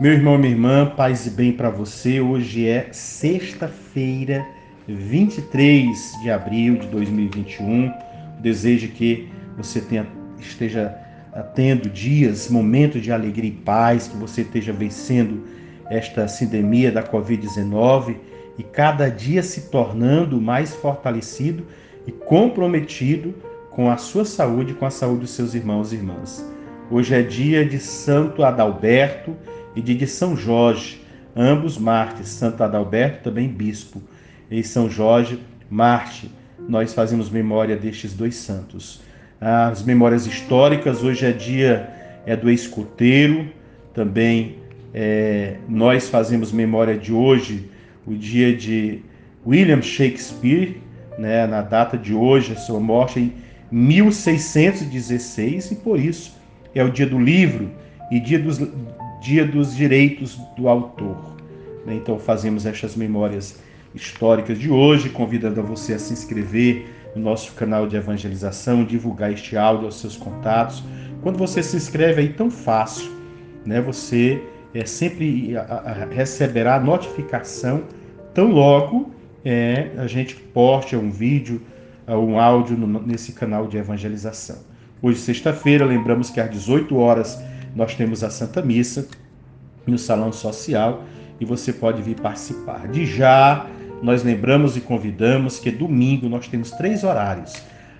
Meu irmão, minha irmã, paz e bem para você. Hoje é sexta-feira, 23 de abril de 2021. Desejo que você esteja tendo dias, momentos de alegria e paz, que você esteja vencendo esta sindemia da Covid-19 e cada dia se tornando mais fortalecido e comprometido com a sua saúde e com a saúde dos seus irmãos e irmãs. Hoje é dia de Santo Adalberto e de São Jorge, ambos mártires, Santo Adalberto também bispo, e São Jorge, mártir. Nós fazemos memória destes dois santos. As memórias históricas, hoje é dia do escoteiro, também nós fazemos memória de hoje, o dia de William Shakespeare, né, na data de hoje, a sua morte em 1616, e por isso é o dia do livro e dia dos direitos do autor. Então fazemos estas memórias históricas de hoje, convidando a você a se inscrever no nosso canal de evangelização, divulgar este áudio aos seus contatos. Quando você se inscreve aí tão fácil, né, você sempre receberá a notificação tão logo a gente poste um vídeo, um áudio nesse canal de evangelização. Hoje, sexta-feira, lembramos que às 18 horas nós temos a Santa Missa no Salão Social e você pode vir participar. De já, nós lembramos e convidamos que domingo nós temos 3 horários,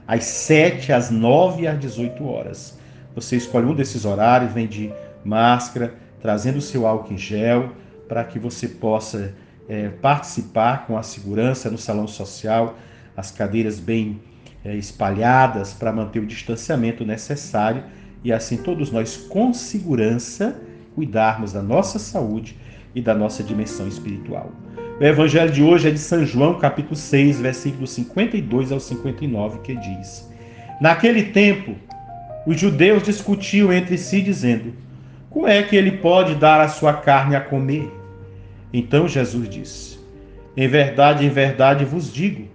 às 7, às 9 e às 18 horas. Você escolhe um desses horários, vem de máscara, trazendo o seu álcool em gel, para que você possa participar com a segurança no Salão Social, as cadeiras bem espalhadas para manter o distanciamento necessário e assim todos nós com segurança cuidarmos da nossa saúde e da nossa dimensão espiritual. O evangelho de hoje é de São João, capítulo 6, versículos 52 ao 59, que diz: Naquele tempo, os judeus discutiam entre si, dizendo: Como é que ele pode dar a sua carne a comer? Então Jesus disse: em verdade vos digo,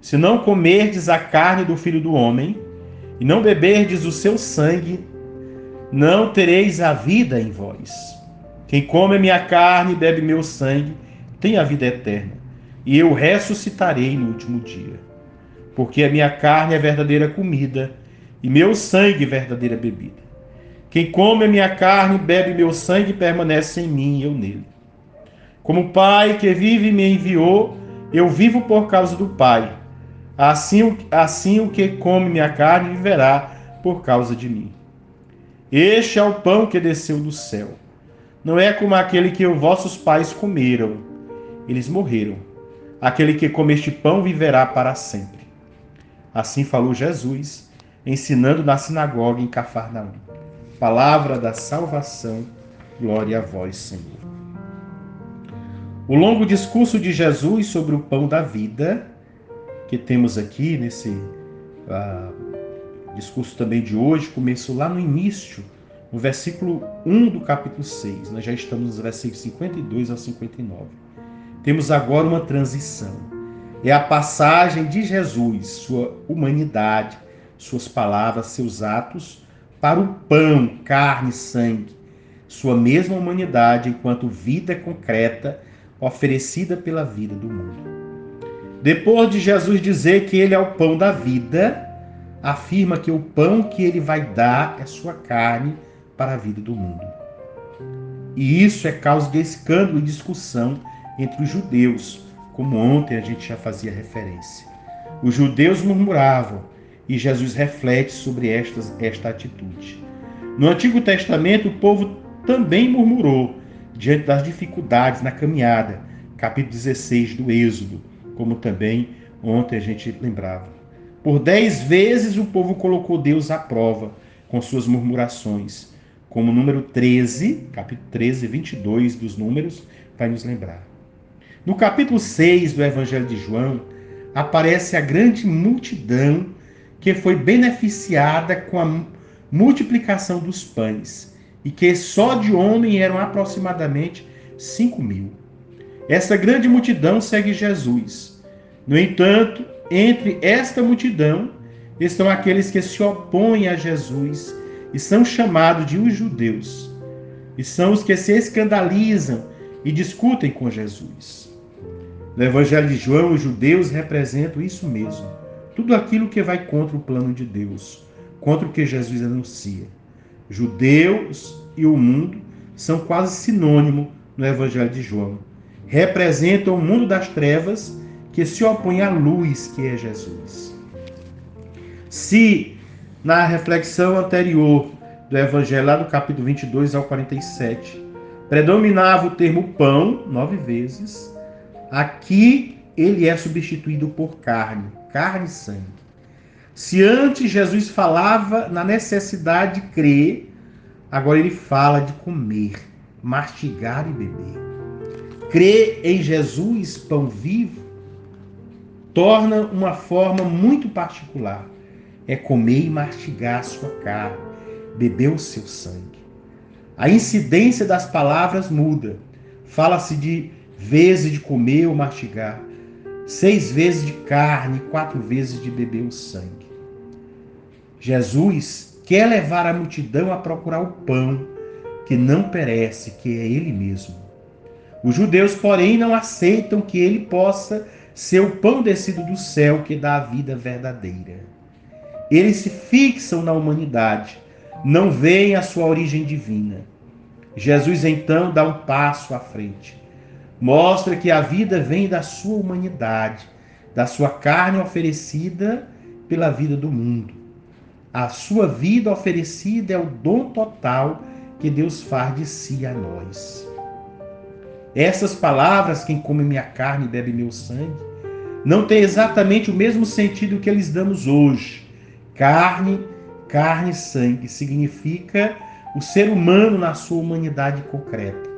se não comerdes a carne do Filho do Homem e não beberdes o seu sangue, não tereis a vida em vós. Quem come a minha carne e bebe meu sangue tem a vida eterna, e eu ressuscitarei no último dia. Porque a minha carne é verdadeira comida e meu sangue verdadeira bebida. Quem come a minha carne e bebe meu sangue permanece em mim e eu nele. Como o Pai que vive me enviou, eu vivo por causa do Pai. Assim o que come minha carne viverá por causa de mim. Este é o pão que desceu do céu. Não é como aquele que os vossos pais comeram. Eles morreram. Aquele que come este pão viverá para sempre. Assim falou Jesus, ensinando na sinagoga em Cafarnaum. Palavra da salvação, glória a vós, Senhor. O longo discurso de Jesus sobre o pão da vida, que temos aqui nesse discurso também de hoje, começou lá no início, no versículo 1 do capítulo 6. Nós já estamos nos versículos 52 ao 59. Temos agora uma transição. É a passagem de Jesus, sua humanidade, suas palavras, seus atos, para o pão, carne e sangue, sua mesma humanidade enquanto vida concreta oferecida pela vida do mundo. Depois de Jesus dizer que ele é o pão da vida, afirma que o pão que ele vai dar é sua carne para a vida do mundo. E isso é causa de escândalo e discussão entre os judeus, como ontem a gente já fazia referência. Os judeus murmuravam e Jesus reflete sobre esta atitude. No Antigo Testamento, o povo também murmurou diante das dificuldades na caminhada, capítulo 16 do Êxodo, como também ontem a gente lembrava. Por 10 vezes o povo colocou Deus à prova com suas murmurações, como o número 13, capítulo 13, 22 dos Números, vai nos lembrar. No capítulo 6 do Evangelho de João, aparece a grande multidão que foi beneficiada com a multiplicação dos pães, e que só de homem eram aproximadamente 5.000. Essa grande multidão segue Jesus. No entanto, entre esta multidão estão aqueles que se opõem a Jesus e são chamados de os judeus. e são os que se escandalizam e discutem com Jesus. No Evangelho de João, os judeus representam isso mesmo, tudo aquilo que vai contra o plano de Deus, contra o que Jesus anuncia. Judeus e o mundo são quase sinônimo no Evangelho de João. Representam o mundo das trevas que se opõe à luz que é Jesus. Se na reflexão anterior do Evangelho, lá do capítulo 22 ao 47, predominava o termo pão 9 vezes, aqui ele é substituído por carne, carne e sangue. Se antes Jesus falava na necessidade de crer, agora ele fala de comer, mastigar e beber. Crer em Jesus, pão vivo, torna uma forma muito particular. É comer e mastigar a sua carne, beber o seu sangue. A incidência das palavras muda. Fala-se de vezes de comer ou mastigar, 6 vezes de carne, 4 vezes de beber o sangue. Jesus quer levar a multidão a procurar o pão que não perece, que é ele mesmo. Os judeus, porém, não aceitam que ele possa ser o pão descido do céu que dá a vida verdadeira. Eles se fixam na humanidade, não veem a sua origem divina. Jesus, então, dá um passo à frente. Mostra que a vida vem da sua humanidade, da sua carne oferecida pela vida do mundo. A sua vida oferecida é o dom total que Deus faz de si a nós. Essas palavras, quem come minha carne e bebe meu sangue, não tem exatamente o mesmo sentido que eles damos hoje. Carne e sangue significa o ser humano na sua humanidade concreta.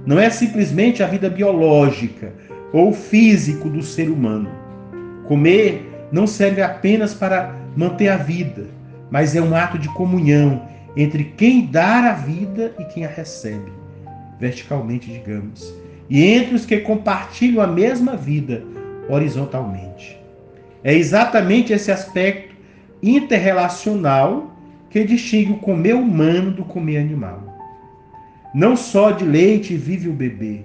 Não é simplesmente a vida biológica ou físico do ser humano. Comer não serve apenas para manter a vida, mas é um ato de comunhão entre quem dá a vida e quem a recebe, verticalmente, digamos, e entre os que compartilham a mesma vida, horizontalmente. É exatamente esse aspecto interrelacional que distingue o comer humano do comer animal. Não só de leite vive o bebê,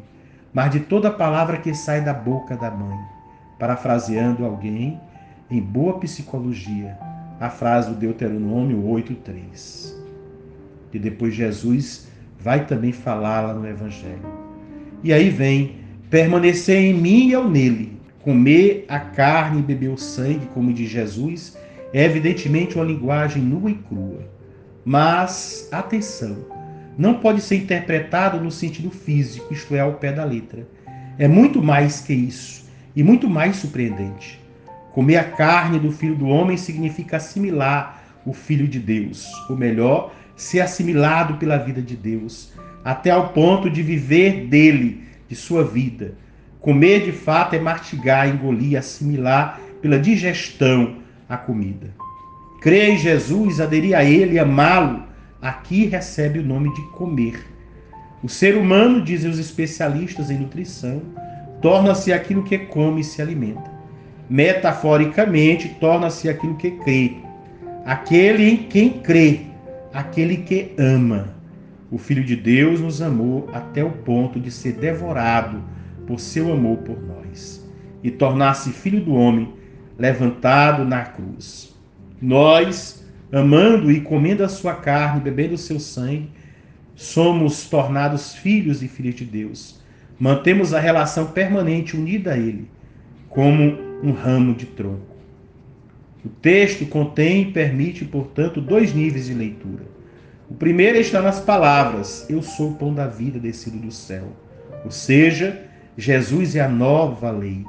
mas de toda palavra que sai da boca da mãe. Parafraseando alguém em boa psicologia, a frase do Deuteronômio 8:3. E depois Jesus vai também falar lá no Evangelho. E aí vem, permanecer em mim e eu nele. Comer a carne e beber o sangue, como diz Jesus, é evidentemente uma linguagem nua e crua. Mas, atenção, não pode ser interpretado no sentido físico, isto é, ao pé da letra. É muito mais que isso, e muito mais surpreendente. Comer a carne do Filho do Homem significa assimilar o Filho de Deus, ou melhor, ser assimilado pela vida de Deus, até ao ponto de viver dele, de sua vida. Comer, de fato, é mastigar, engolir, assimilar pela digestão a comida. Crer em Jesus, aderir a ele, amá-lo, aqui recebe o nome de comer. O ser humano, dizem os especialistas em nutrição, torna-se aquilo que come e se alimenta. Metaforicamente, torna-se aquilo que crê. Aquele em quem crê, aquele que ama. O Filho de Deus nos amou até o ponto de ser devorado por seu amor por nós e tornar-se Filho do Homem, levantado na cruz. Nós, amando e comendo a sua carne, bebendo o seu sangue, somos tornados filhos e filhas de Deus. Mantemos a relação permanente unida a Ele, como um ramo de tronco. O texto contém e permite, portanto, 2 níveis de leitura. O primeiro está nas palavras: eu sou o pão da vida descido do céu. Ou seja, Jesus é a nova lei,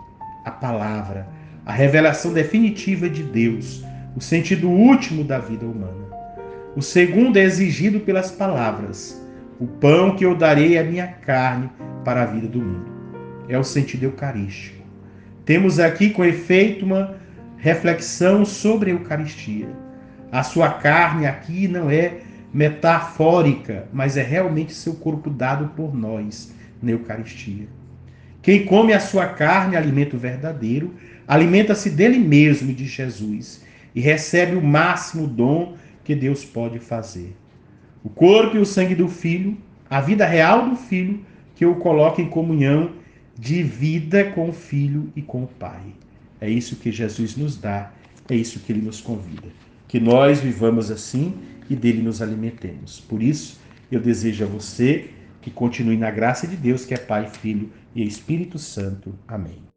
a palavra, a revelação definitiva de Deus, o sentido último da vida humana. O segundo é exigido pelas palavras: o pão que eu darei é a minha carne para a vida do mundo. É o sentido eucarístico. Temos aqui, com efeito, uma reflexão sobre a Eucaristia. A sua carne aqui não é metafórica, mas é realmente seu corpo dado por nós na Eucaristia. Quem come a sua carne, alimento verdadeiro, alimenta-se dele mesmo e de Jesus e recebe o máximo dom que Deus pode fazer. O corpo e o sangue do Filho, a vida real do Filho, que o coloca em comunhão de vida com o Filho e com o Pai. É isso que Jesus nos dá, é isso que ele nos convida. Que nós vivamos assim e dele nos alimentemos. Por isso, eu desejo a você que continue na graça de Deus, que é Pai, Filho e Espírito Santo. Amém.